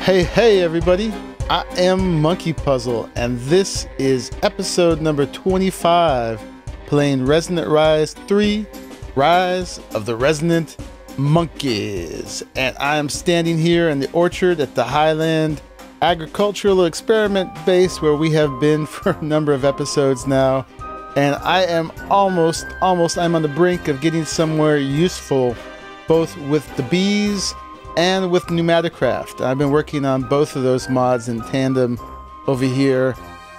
Hey everybody, I am Monkeypuzzle and this is episode number 25, playing Resonant Rise 3, Rise of the Resonant Monkeys. And I am standing here in the orchard at the Highland Agricultural Experiment Base where we have been for a number of episodes now. And I am almost, I'm on the brink of getting somewhere useful, both with the bees and with Pneumaticcraft. I've been working on both of those mods in tandem over here,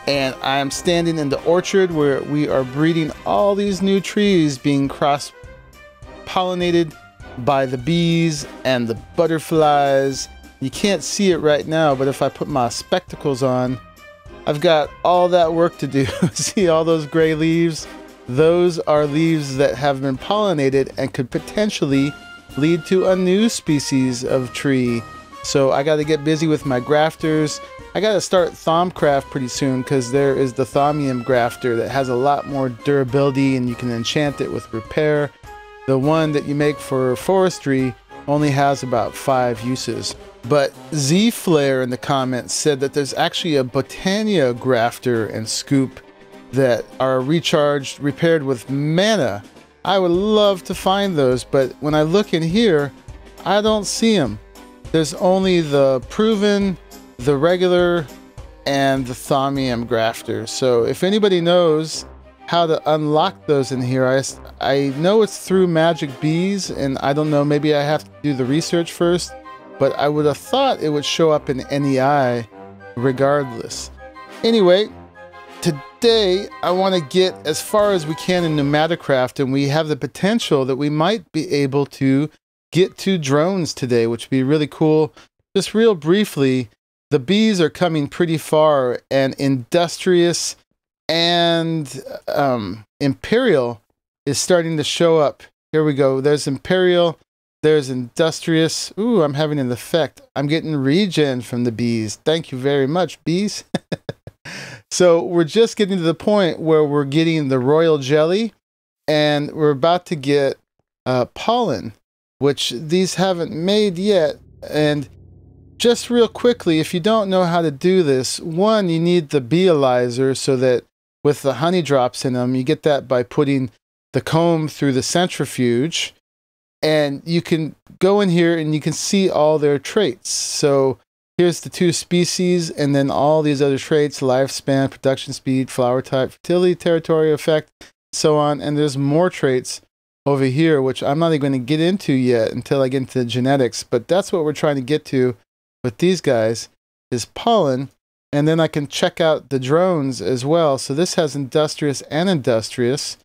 and I'm standing in the orchard where we are breeding all these new trees being cross-pollinated by the bees and the butterflies. You can't see it right now, but if I put my spectacles on, I've got all that work to do. See all those gray leaves? Those are leaves that have been pollinated and could potentially lead to a new species of tree. So I got to get busy with my grafters. I got to start Thaumcraft pretty soon because there is the Thaumium grafter that has a lot more durability and you can enchant it with repair. The one that you make for forestry only has about 5 uses. But Z-Flare in the comments said that there's actually a Botania grafter and scoop that are recharged, repaired with mana. I would love to find those, but when I look in here, I don't see them. There's only the proven, the regular, and the Thaumium grafter. So if anybody knows how to unlock those in here, I know it's through magic bees, and I don't know, maybe I have to do the research first, but I would have thought it would show up in NEI regardless. Anyway, today I want to get as far as we can in Pneumaticcraft, and we have the potential that we might be able to get 2 drones today, which would be really cool. Just real briefly, the bees are coming pretty far, and Industrious and Imperial is starting to show up. Here we go. There's Imperial, there's Industrious. Ooh, I'm having an effect. I'm getting regen from the bees. Thank you very much, bees. So we're just getting to the point where we're getting the royal jelly, and we're about to get pollen, which these haven't made yet. And just real quickly, if you don't know how to do this, one, you need the beealyzer so that with the honey drops in them, you get that by putting the comb through the centrifuge, and you can go in here and you can see all their traits. So here's the 2 species, and then all these other traits: lifespan, production speed, flower type, fertility, territory effect, so on. And there's more traits over here, which I'm not even going to get into yet until I get into the genetics. But that's what we're trying to get to with these guys, is pollen. And then I can check out the drones as well. So this has Industrious and Industrious.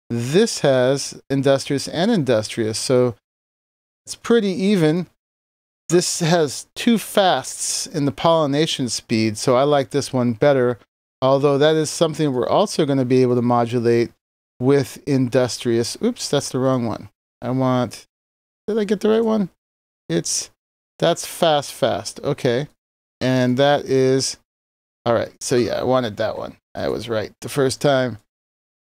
This has Industrious and Industrious. So it's pretty even. This has 2 fasts in the pollination speed, so I like this one better, although that is something we're also going to be able to modulate with Industrious. Oops, that's the wrong one. Did I get the right one? That's fast. Okay. And that is, all right. So yeah, I wanted that one. I was right the first time.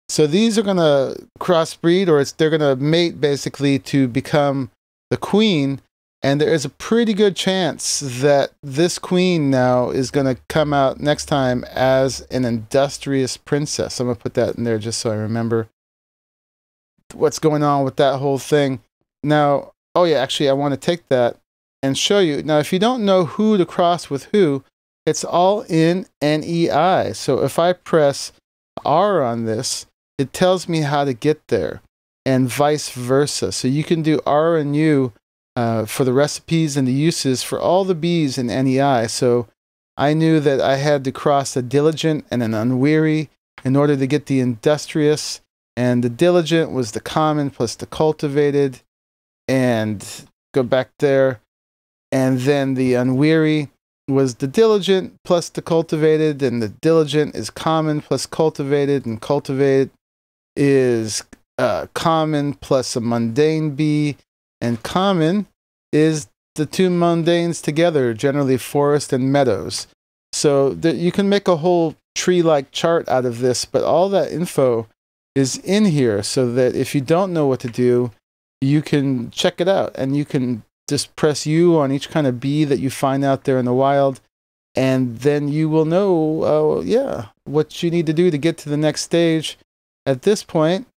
So these are going to crossbreed, or they're going to mate basically to become the queen. And there is a pretty good chance that this queen now is going to come out next time as an Industrious princess. I'm going to put that in there just so I remember what's going on with that whole thing. Now, oh yeah, actually I want to take that and show you. Now, if you don't know who to cross with who, it's all in NEI. So if I press R on this, it tells me how to get there, and vice versa. So you can do R and U for the recipes and the uses for all the bees in NEI. So I knew that I had to cross a diligent and an unweary in order to get the Industrious. And the diligent was the common plus the cultivated. And go back there. And then the unweary was the diligent plus the cultivated. And the diligent is common plus cultivated. And cultivated is common plus a mundane bee. And common is the 2 mundanes together, generally forest and meadows. So that you can make a whole tree-like chart out of this, but all that info is in here so that if you don't know what to do, you can check it out and you can just press U on each kind of bee that you find out there in the wild, and then you will know, yeah, what you need to do to get to the next stage. At this point,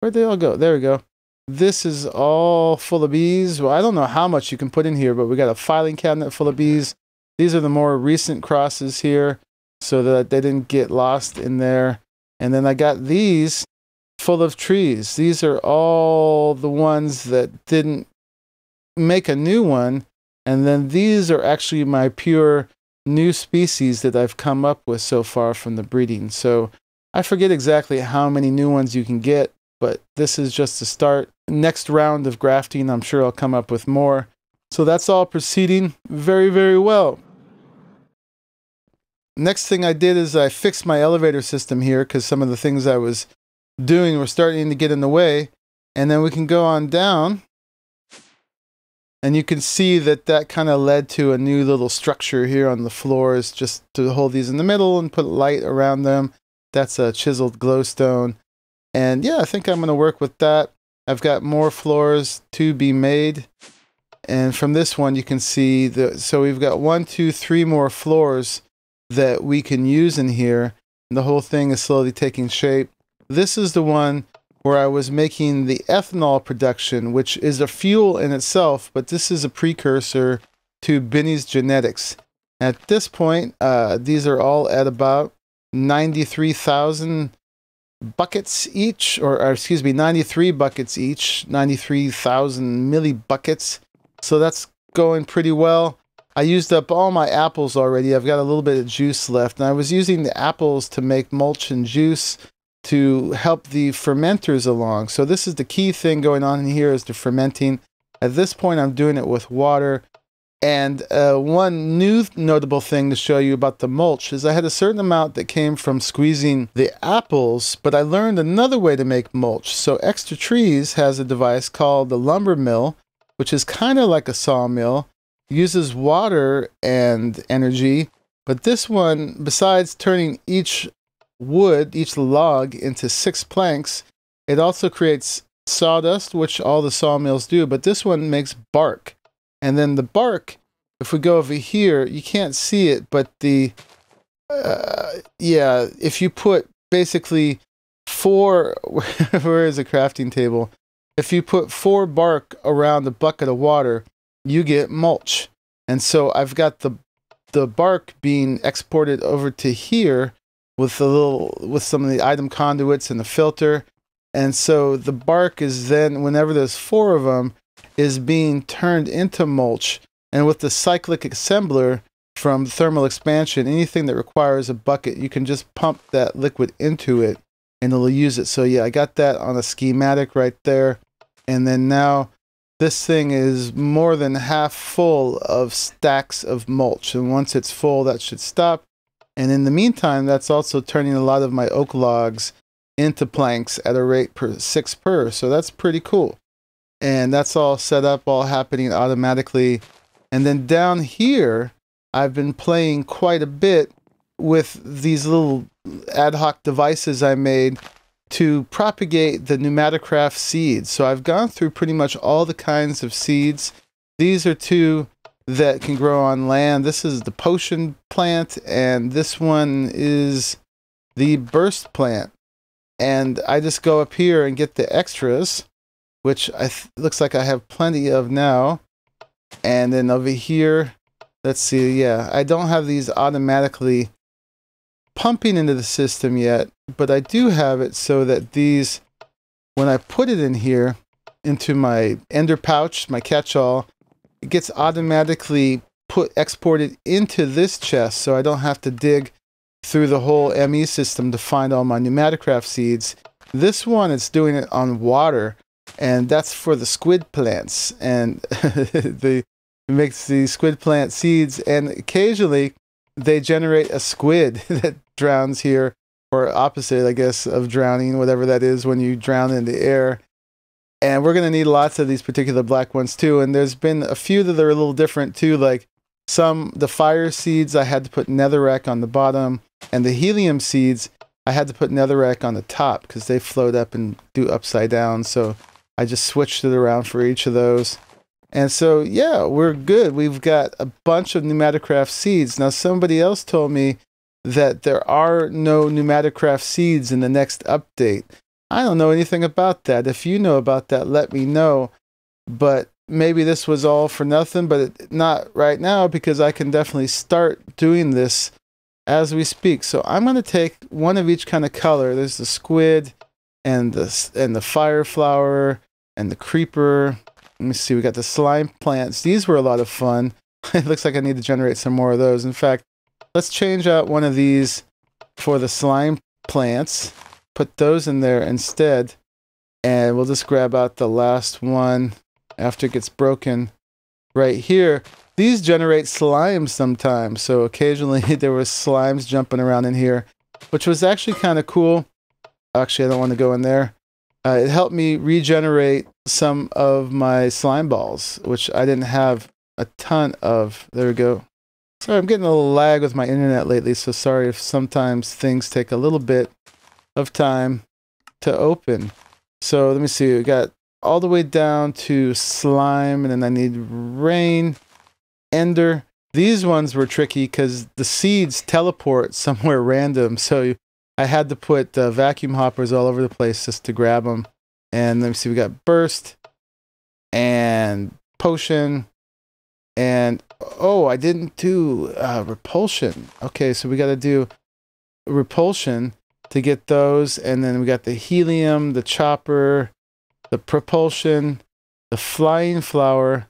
where'd they all go? There we go. This is all full of bees. Well, I don't know how much you can put in here, but we got a filing cabinet full of bees. These are the more recent crosses here, so that they didn't get lost in there. And then I got these full of trees. These are all the ones that didn't make a new one. And then these are actually my pure new species that I've come up with so far from the breeding. So I forget exactly how many new ones you can get, but this is just the start. Next round of grafting, I'm sure I'll come up with more. So that's all proceeding very, very well. Next thing I did is I fixed my elevator system here because some of the things I was doing were starting to get in the way. And then we can go on down. And you can see that that kind of led to a new little structure here on the floors, just to hold these in the middle and put light around them. That's a chiseled glowstone. And yeah, I think I'm going to work with that. I've got more floors to be made. And from this one, you can see so we've got 1, 2, 3 more floors that we can use in here. And the whole thing is slowly taking shape. This is the one where I was making the ethanol production, which is a fuel in itself, but this is a precursor to Benny's genetics. At this point, these are all at about 93,000 buckets each, or excuse me, 93 buckets each, 93,000 millibuckets. So that's going pretty well. I used up all my apples already. I've got a little bit of juice left, and I was using the apples to make mulch and juice to help the fermenters along. So this is the key thing going on in here, is the fermenting. At this point, I'm doing it with water. And one new notable thing to show you about the mulch is I had a certain amount that came from squeezing the apples, but I learned another way to make mulch. So Extra Trees has a device called the lumber mill, which is kind of like a sawmill, uses water and energy, but this one, besides turning each wood, each log, into 6 planks, it also creates sawdust, which all the sawmills do, but this one makes bark. And then the bark, if we go over here, you can't see it, but the, yeah, if you put basically 4, where is the crafting table? If you put 4 bark around a bucket of water, you get mulch. And so I've got the bark being exported over to here with some of the item conduits and the filter. And so the bark is then, whenever there's 4 of them, is being turned into mulch. And with the cyclic assembler from thermal expansion, anything that requires a bucket, you can just pump that liquid into it and it'll use it. So yeah, I got that on a schematic right there. And then now this thing is more than half full of stacks of mulch. And once it's full, that should stop. And in the meantime, that's also turning a lot of my oak logs into planks at a rate per 6 per. So that's pretty cool. And that's all set up, all happening automatically. And then down here, I've been playing quite a bit with these little ad hoc devices I made to propagate the Pneumaticcraft seeds. So I've gone through pretty much all the kinds of seeds. These are 2 that can grow on land. This is the potion plant, and this one is the burst plant. And I just go up here and get the extras, which looks like I have plenty of now. And then over here, let's see, yeah, I don't have these automatically pumping into the system yet, but I do have it so that these, when I put it in here, into my ender pouch, my catch-all, it gets automatically exported into this chest, so I don't have to dig through the whole ME system to find all my Pneumaticraft seeds. This one, it's doing it on water, and that's for the squid plants, and it makes the squid plant seeds, and occasionally they generate a squid that drowns here, or opposite, I guess, of drowning, whatever that is when you drown in the air. And we're going to need lots of these particular black ones too. And there's been a few that are a little different too, like the fire seeds I had to put netherrack on the bottom, and the helium seeds I had to put netherrack on the top because they float up and do upside down. So I just switched it around for each of those. And so, yeah, we're good. We've got a bunch of Pneumaticcraft seeds. Now, somebody else told me that there are no Pneumaticcraft seeds in the next update. I don't know anything about that. If you know about that, let me know. But maybe this was all for nothing, but not right now, because I can definitely start doing this as we speak. So I'm going to take one of each kind of color. There's the squid and the fire flower and the creeper. Let me see, we got the slime plants. These were a lot of fun. It looks like I need to generate some more of those. In fact, let's change out one of these for the slime plants. Put those in there instead. And we'll just grab out the last one after it gets broken right here. These generate slimes sometimes. So occasionally there was slimes jumping around in here, which was actually kind of cool. Actually, I don't want to go in there. It helped me regenerate some of my slime balls, which I didn't have a ton of. There we go. Sorry, I'm getting a little lag with my internet lately, so sorry if sometimes things take a little bit of time to open. So let me see. We got all the way down to slime, and then I need rain, ender. These ones were tricky because the seeds teleport somewhere random, so I had to put vacuum hoppers all over the place just to grab them. And let me see, we got burst and potion and, oh, I didn't do repulsion. Okay, so we got to do repulsion to get those. And then we got the helium, the chopper, the propulsion, the flying flower,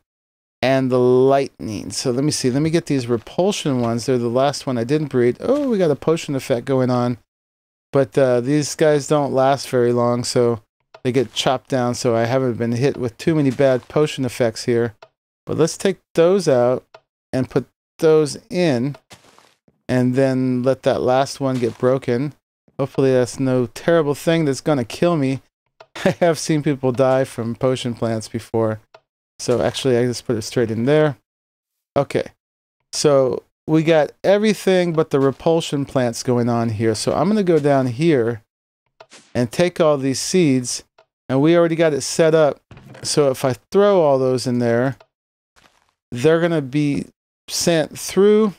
and the lightning. So let me see, let me get these repulsion ones. They're the last one I didn't breed. Oh, we got a potion effect going on. But these guys don't last very long, so they get chopped down, so I haven't been hit with too many bad potion effects here. But let's take those out and put those in, and then let that last one get broken. Hopefully that's no terrible thing that's going to kill me. I have seen people die from potion plants before. So actually, I just put it straight in there. Okay, so we got everything but the repulsion plants going on here. So I'm going to go down here and take all these seeds. And we already got it set up. So if I throw all those in there, they're going to be sent through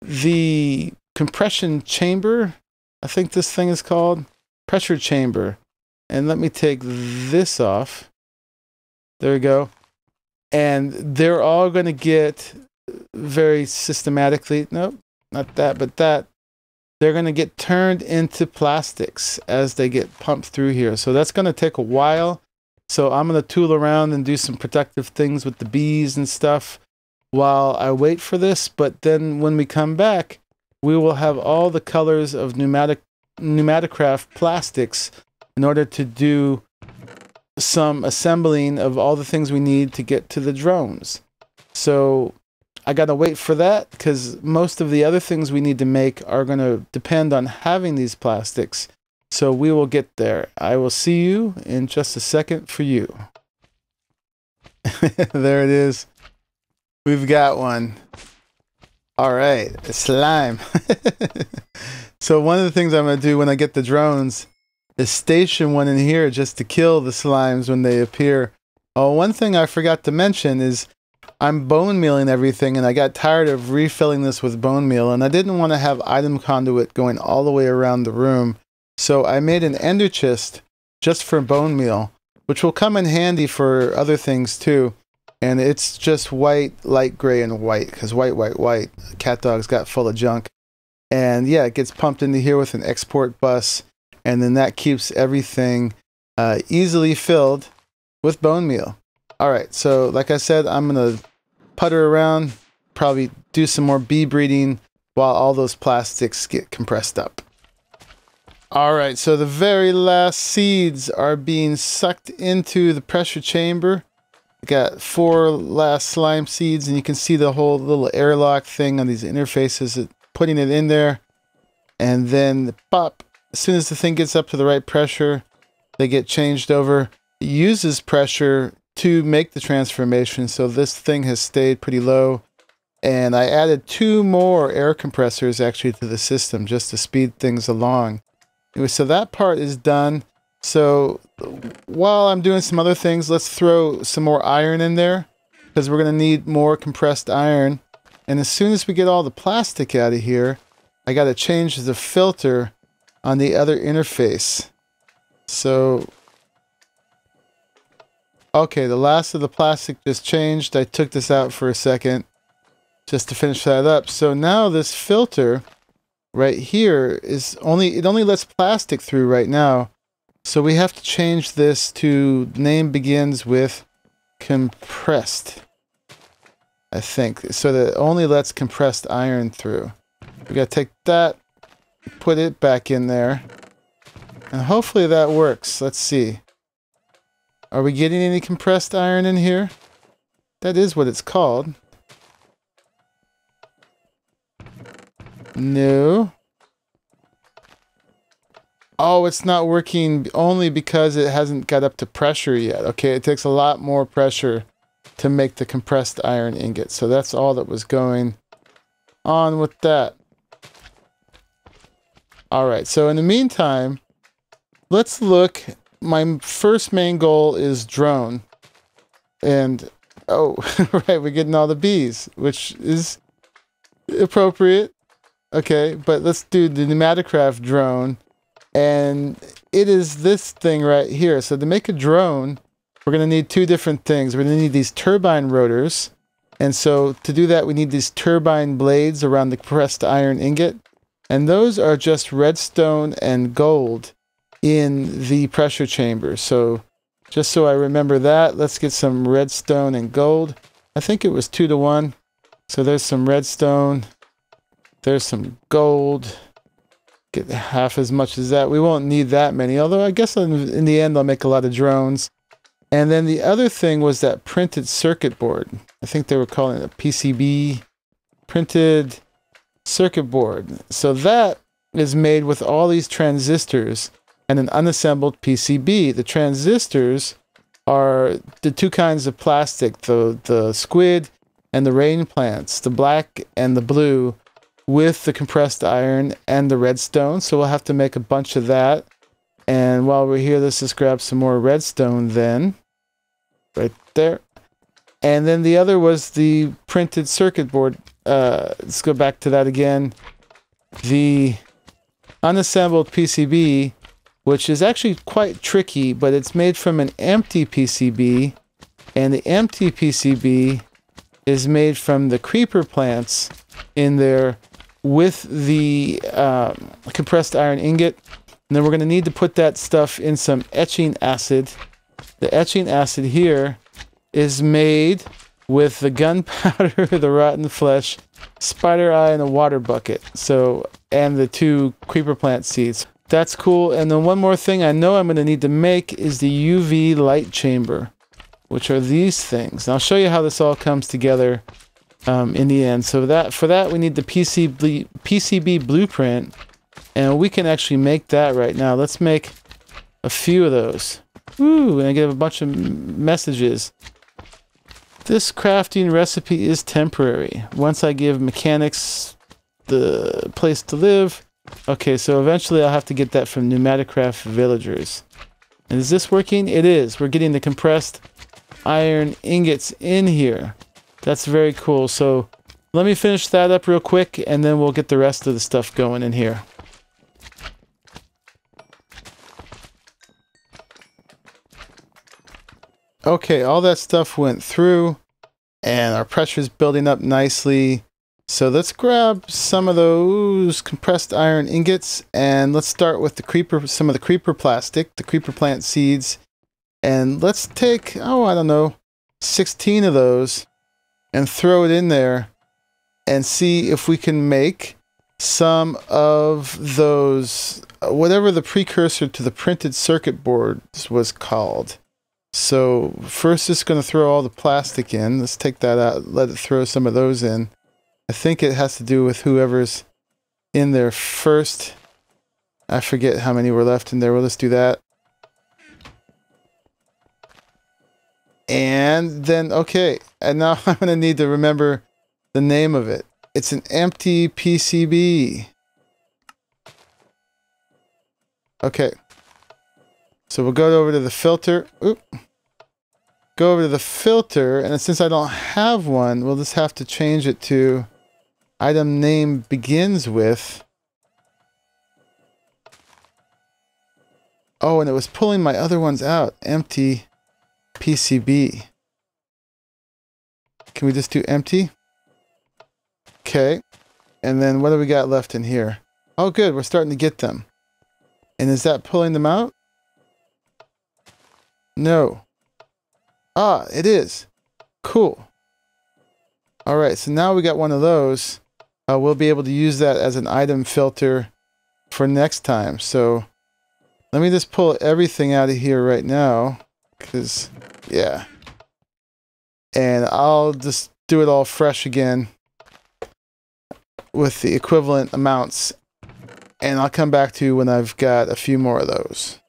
the compression chamber. I think this thing is called pressure chamber. And let me take this off. There we go. And they're all going to get very systematically, nope, not that, but that, they're going to get turned into plastics as they get pumped through here. So that's going to take a while. So I'm going to tool around and do some productive things with the bees and stuff while I wait for this. But then when we come back, we will have all the colors of Pneumaticcraft plastics in order to do some assembling of all the things we need to get to the drones. So I gotta wait for that, because most of the other things we need to make are gonna depend on having these plastics. So we will get there. I will see you in just a second for you. There it is. We've got one. All right, slime. So one of the things I'm gonna do when I get the drones is station one in here just to kill the slimes when they appear. Oh, one thing I forgot to mention is I'm bone mealing everything, and I got tired of refilling this with bone meal, and I didn't want to have item conduit going all the way around the room. So I made an ender chest just for bone meal, which will come in handy for other things too. And it's just white, light gray, and white, because white. Cat dog's got full of junk. And yeah, it gets pumped into here with an export bus, and then that keeps everything easily filled with bone meal. All right, so like I said, I'm going to putter around, probably do some more bee breeding while all those plastics get compressed up. All right, so the very last seeds are being sucked into the pressure chamber. I got 4 last slime seeds, and you can see the whole little airlock thing on these interfaces, putting it in there. And then pop, as soon as the thing gets up to the right pressure, they get changed over. It uses pressure to make the transformation, so this thing has stayed pretty low. And I added 2 more air compressors actually to the system just to speed things along. Anyway, so that part is done. So while I'm doing some other things, let's throw some more iron in there. because we're going to need more compressed iron. And as soon as we get all the plastic out of here, I got to change the filter on the other interface. So, okay, the last of the plastic just changed. I took this out for a second just to finish that up. So now this filter right here is only lets plastic through right now. So we have to change this to name begins with compressed, I think, so that it only lets compressed iron through. We gotta take that, put it back in there, and hopefully that works. Let's see. Are we getting any compressed iron in here? That is what it's called. No. Oh, it's not working only because it hasn't got up to pressure yet. Okay, it takes a lot more pressure to make the compressed iron ingot. So that's all that was going on with that. Alright, so in the meantime, let's look. My first main goal is drone. And, oh, right, we're getting all the bees, which is appropriate. Okay, but let's do the Pneumaticcraft drone. And it is this thing right here. So to make a drone, we're going to need two different things. We're going to need these turbine rotors. And so to do that, we need these turbine blades around the compressed iron ingot. And those are just redstone and gold in the pressure chamber. So just so I remember that, let's get some redstone and gold. I think it was 2 to 1. So there's some redstone. There's some gold. Get half as much as that. We won't need that many, although I guess in the end I'll make a lot of drones. And then the other thing was that printed circuit board. I think they were calling it a PCB, printed circuit board. So that is made with all these transistors and an unassembled PCB. The transistors are the two kinds of plastic, the squid and the rain plants, the black and the blue, with the compressed iron and the redstone. So we'll have to make a bunch of that. And while we're here, let's just grab some more redstone then. Right there. And then the other was the printed circuit board. Let's go back to that again. The unassembled PCB, which is actually quite tricky, but it's made from an empty PCB. And the empty PCB is made from the creeper plants in there with the compressed iron ingot. And then we're going to need to put that stuff in some etching acid. The etching acid here is made with the gunpowder, the rotten flesh, spider eye, and a water bucket. So, and the 2 creeper plant seeds. That's cool. And then one more thing I know I'm going to need to make is the UV light chamber, which are these things. And I'll show you how this all comes together in the end. So for that we need the PCB blueprint, and we can actually make that right now. Let's make a few of those. Ooh, and I get a bunch of messages. This crafting recipe is temporary. Once I give mechanics the place to live. Okay, so eventually I'll have to get that from Pneumaticcraft villagers. And is this working? It is. We're getting the compressed iron ingots in here. That's very cool. So let me finish that up real quick, and then we'll get the rest of the stuff going in here. Okay, all that stuff went through, and our pressure's building up nicely. So let's grab some of those compressed iron ingots, and let's start with some of the creeper plastic, the creeper plant seeds. And let's take, I don't know, 16 of those and throw it in there and see if we can make some of those, whatever the precursor to the printed circuit boards was called. So first just going to throw all the plastic in. Let's take that out, let it throw some of those in. I think it has to do with whoever's in there first. I forget how many were left in there. Well, let's do that. And then, okay, and now I'm going to need to remember the name of it. It's an empty PCB. Okay. So we'll go over to the filter. Oop. go over to the filter, and since I don't have one, we'll just have to change it to item name begins with. Oh, and it was pulling my other ones out. Empty PCB. Can we just do empty? Okay. And then what do we got left in here? Oh, good. We're starting to get them. And is that pulling them out? No. Ah, it is. Cool. All right. So now we got one of those. We'll be able to use that as an item filter for next time. So let me just pull everything out of here right now. Because, yeah. And I'll just do it all fresh again with the equivalent amounts. And I'll come back to you when I've got a few more of those.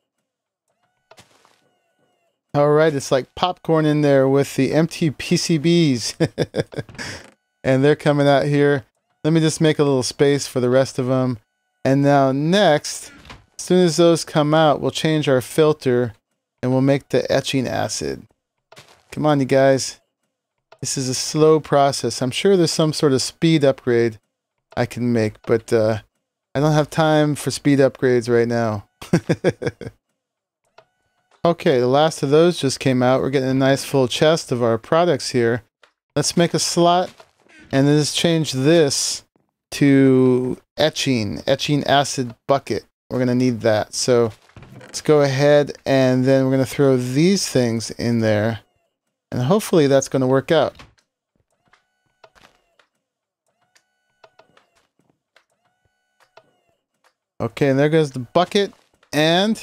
Alright, it's like popcorn in there with the empty PCBs. And they're coming out here. Let me just make a little space for the rest of them. And now next, as soon as those come out, we'll change our filter and we'll make the etching acid. Come on, you guys. This is a slow process. I'm sure there's some sort of speed upgrade I can make, but I don't have time for speed upgrades right now. Okay, the last of those just came out. We're getting a nice full chest of our products here. Let's make a slot and then just change this to etching acid bucket. We're going to need that. So let's go ahead and then we're going to throw these things in there. And hopefully that's going to work out. Okay, and there goes the bucket. And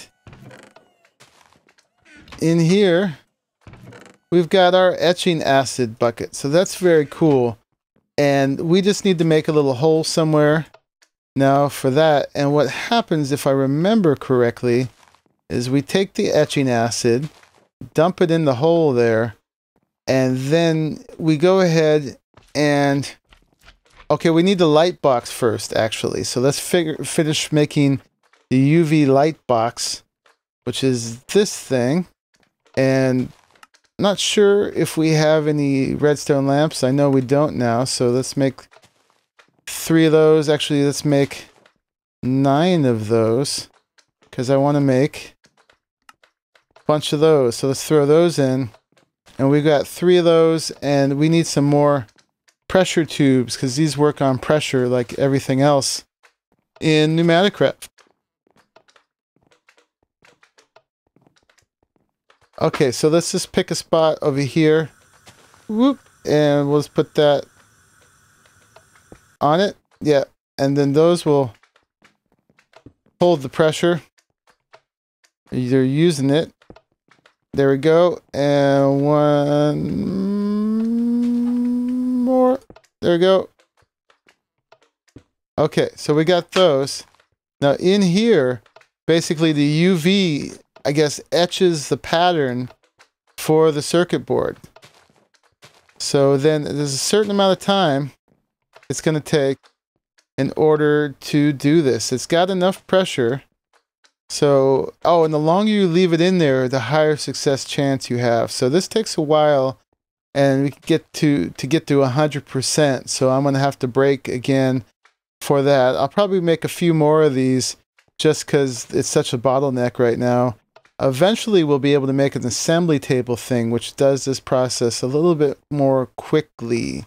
in here, we've got our etching acid bucket. So that's very cool. And we just need to make a little hole somewhere now for that. And what happens, if I remember correctly, is we take the etching acid, dump it in the hole there, and then we go ahead and... Okay, we need the light box first, actually. So let's finish making the UV light box, which is this thing. And I'm not sure if we have any redstone lamps. I know we don't now. So let's make 3 of those. Actually, let's make 9 of those, because I want to make a bunch of those. So let's throw those in. And we've got 3 of those, and we need some more pressure tubes, because these work on pressure like everything else in Pneumaticcraft. Okay, so let's just pick a spot over here. Whoop, and we'll just put that on it. Yeah, and then those will hold the pressure. You're using it. There we go. And one more. There we go. Okay, so we got those. Now in here, basically the UV, I guess, etches the pattern for the circuit board. So then there's a certain amount of time it's going to take in order to do this. It's got enough pressure. So, oh, and the longer you leave it in there, the higher success chance you have. So this takes a while, and we can get to 100%. So I'm going to have to break again for that. I'll probably make a few more of these just because it's such a bottleneck right now. Eventually, we'll be able to make an assembly table thing, which does this process a little bit more quickly.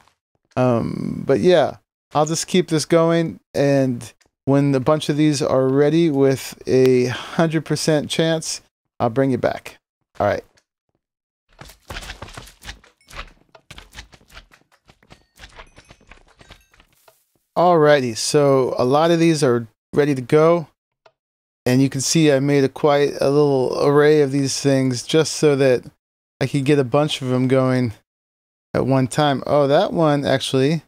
But yeah, I'll just keep this going, and when a bunch of these are ready with a 100% chance, I'll bring you back. All right. Alrighty, so a lot of these are ready to go. And you can see I made quite a little array of these things just so that I could get a bunch of them going at one time. Oh, that one actually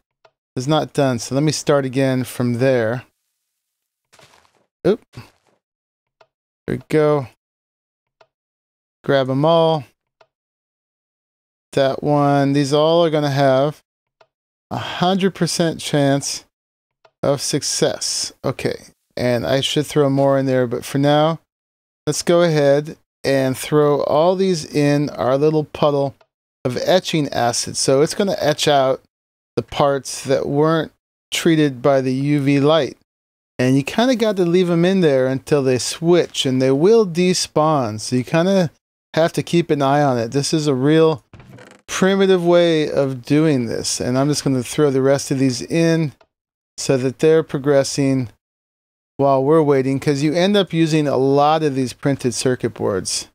is not done. So let me start again from there. Oop. There we go. Grab them all. That one. These all are going to have 100% chance of success. Okay. And I should throw more in there, but for now, let's go ahead and throw all these in our little puddle of etching acid. So it's going to etch out the parts that weren't treated by the UV light. And you kind of got to leave them in there until they switch, and they will despawn. So you kind of have to keep an eye on it. This is a real primitive way of doing this. And I'm just going to throw the rest of these in so that they're progressing while we're waiting, because you end up using a lot of these printed circuit boards.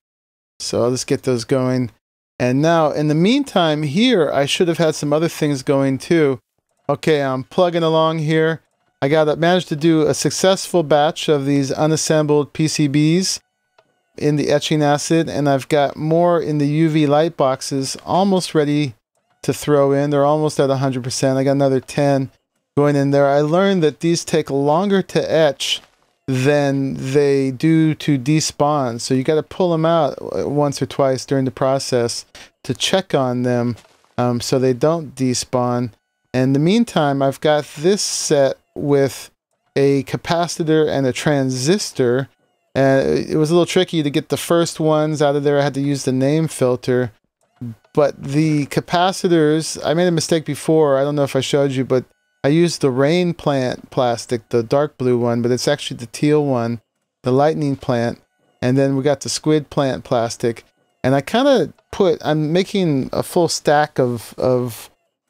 So I'll just get those going. And now, in the meantime, here, I should have had some other things going too. Okay, I'm plugging along here. I managed to do a successful batch of these unassembled PCBs in the etching acid, and I've got more in the UV light boxes almost ready to throw in. They're almost at 100%. I got another 10 going in there. I learned that these take longer to etch than they do to despawn. So you got to pull them out once or twice during the process to check on them so they don't despawn. And in the meantime, I've got this set with a capacitor and a transistor. And it was a little tricky to get the first ones out of there. I had to use the name filter. But the capacitors, I made a mistake before. I don't know if I showed you, but I used the rain plant plastic, the dark blue one, but it's actually the teal one, the lightning plant. And then we got the squid plant plastic. And I kind of I'm making a full stack of,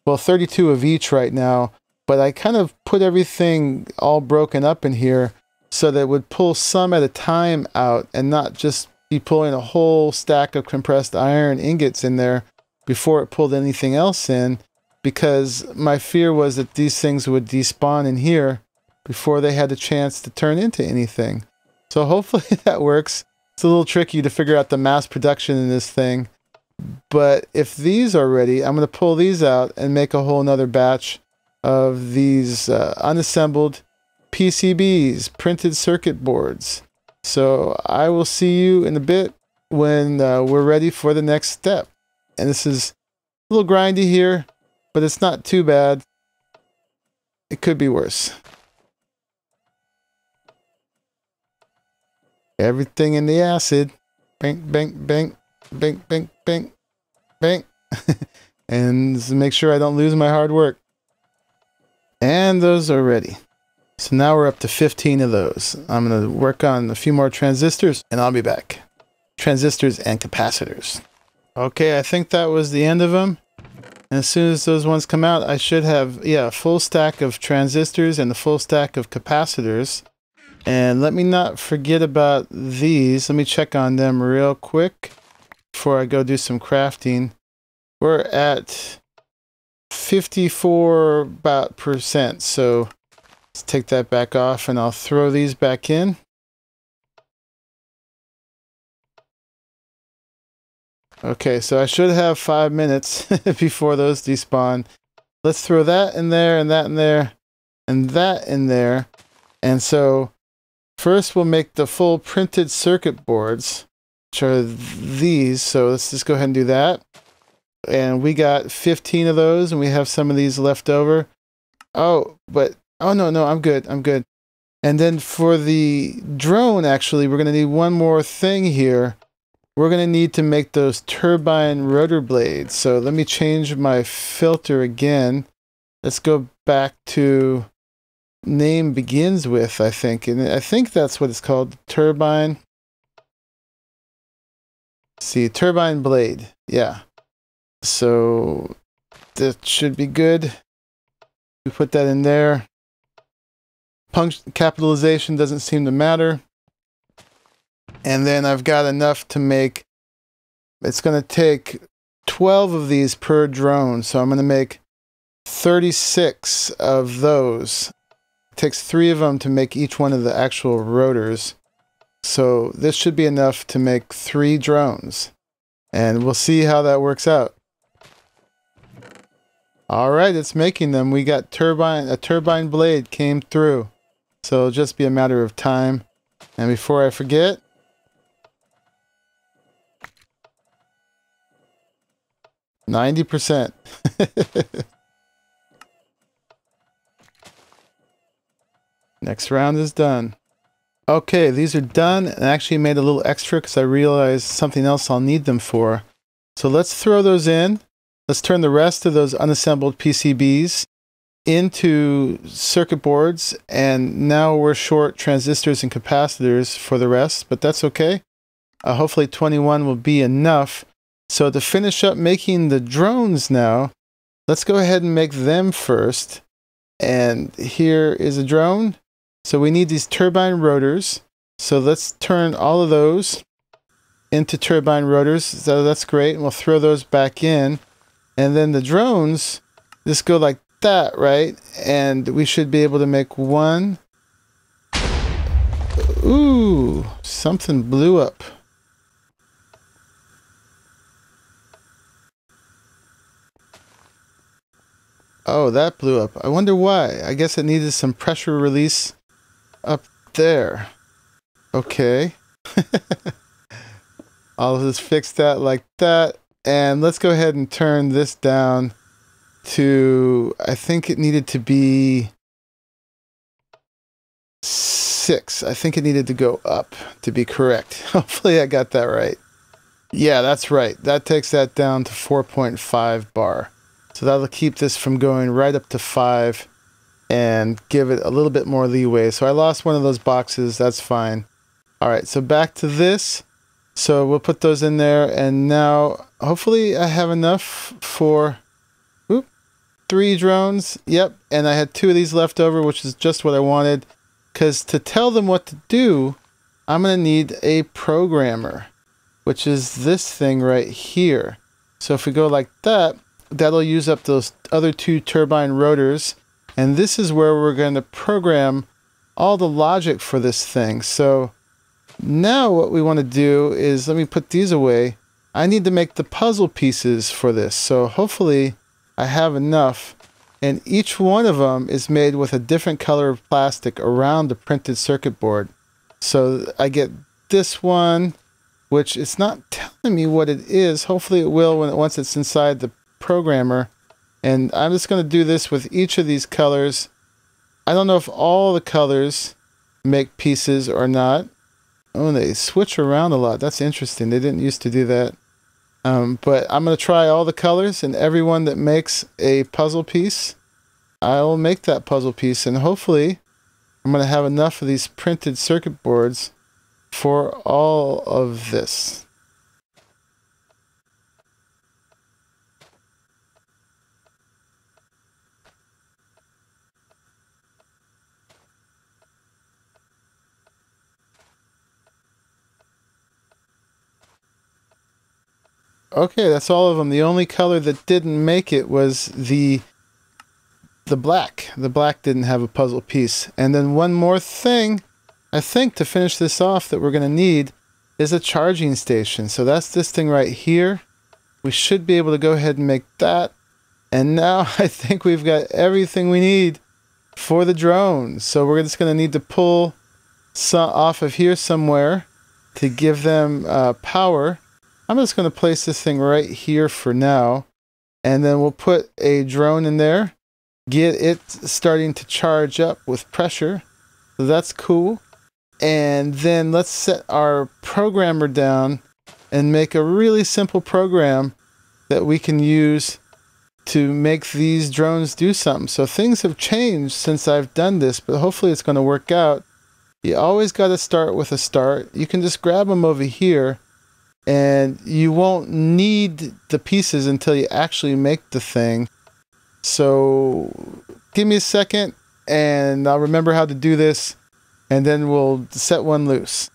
well, 32 of each right now. But I kind of put everything all broken up in here so that it would pull some at a time out and not just be pulling a whole stack of compressed iron ingots in there before it pulled anything else in, because my fear was that these things would despawn in here before they had a chance to turn into anything. So hopefully that works. It's a little tricky to figure out the mass production in this thing. But if these are ready, I'm going to pull these out and make a whole nother batch of these unassembled PCBs, printed circuit boards. So I will see you in a bit when we're ready for the next step. And this is a little grindy here, but it's not too bad. It could be worse. Everything in the acid. Bang, bang, bang, bang, bang, bang, bang. And make sure I don't lose my hard work. And those are ready. So now we're up to 15 of those. I'm going to work on a few more transistors and I'll be back. Transistors and capacitors. Okay, I think that was the end of them. And as soon as those ones come out, I should have, a full stack of transistors and a full stack of capacitors. And let me not forget about these. Let me check on them real quick before I go do some crafting. We're at 54 about %. So let's take that back off and I'll throw these back in. Okay, so I should have 5 minutes before those despawn. Let's throw that in there and that in there and that in there. And so first we'll make the full printed circuit boards, which are these. So let's just go ahead and do that. And we got 15 of those, and we have some of these left over. Oh, no, I'm good. And then for the drone, actually, we're going to need one more thing here. We're going to need to make those turbine rotor blades. So let me change my filter again. Let's go back to name begins with, I think. And I think that's what it's called, turbine. See, turbine blade. Yeah. So that should be good. We put that in there. Capitalization doesn't seem to matter. And then I've got enough to make, it's going to take 12 of these per drone. So I'm going to make 36 of those. It takes 3 of them to make each one of the actual rotors. So this should be enough to make 3 drones. And we'll see how that works out. All right, it's making them. We got a turbine blade came through. So it'll just be a matter of time. And before I forget, %. Next round is done. Okay, these are done, and I actually made a little extra because I realized something else I'll need them for. So let's throw those in. Let's turn the rest of those unassembled PCBs into circuit boards, and now we're short transistors and capacitors for the rest, but that's okay. Hopefully 21 will be enough. So to finish up making the drones now, let's go ahead and make them first. And here is a drone. So we need these turbine rotors. So let's turn all of those into turbine rotors. So that's great. And we'll throw those back in. And then the drones just go like that, right? And we should be able to make one. Ooh, something blew up. Oh, that blew up. I wonder why. I guess it needed some pressure release up there. Okay. I'll just fix that like that. And let's go ahead and turn this down to, I think it needed to be 6. I think it needed to go up to be correct. Hopefully I got that right. Yeah, that's right. That takes that down to 4.5 bar. So that'll keep this from going right up to 5 and give it a little bit more leeway. So I lost one of those boxes. That's fine. All right, so back to this. So we'll put those in there. And now hopefully I have enough for 3 drones. Yep, and I had 2 of these left over, which is just what I wanted. Because to tell them what to do, I'm going to need a programmer, which is this thing right here. So if we go like that, that'll use up those other 2 turbine rotors. And this is where we're going to program all the logic for this thing. So now what we want to do is, let me put these away. I need to make the puzzle pieces for this. So hopefully I have enough. And each one of them is made with a different color of plastic around the printed circuit board. So I get this one, which it's not telling me what it is. Hopefully it will once it's inside the programmer. And I'm just going to do this with each of these colors. I don't know if all the colors make pieces or not. Oh, they switch around a lot. That's interesting. They didn't used to do that. But I'm going to try all the colors, and every one that makes a puzzle piece, I'll make that puzzle piece. And hopefully I'm going to have enough of these printed circuit boards for all of this. Okay, that's all of them. The only color that didn't make it was the black. The black didn't have a puzzle piece. And then one more thing, I think, to finish this off that we're going to need is a charging station. So that's this thing right here. We should be able to go ahead and make that. And now I think we've got everything we need for the drone. So we're just going to need to pull some off of here somewhere to give them power. I'm just going to place this thing right here for now, and then we'll put a drone in there, get it starting to charge up with pressure. So that's cool. And then let's set our programmer down and make a really simple program that we can use to make these drones do something. So things have changed since I've done this, but hopefully it's going to work out. You always got to start with a start. You can just grab them over here, and you won't need the pieces until you actually make the thing. So give me a second and I'll remember how to do this, and then we'll set one loose.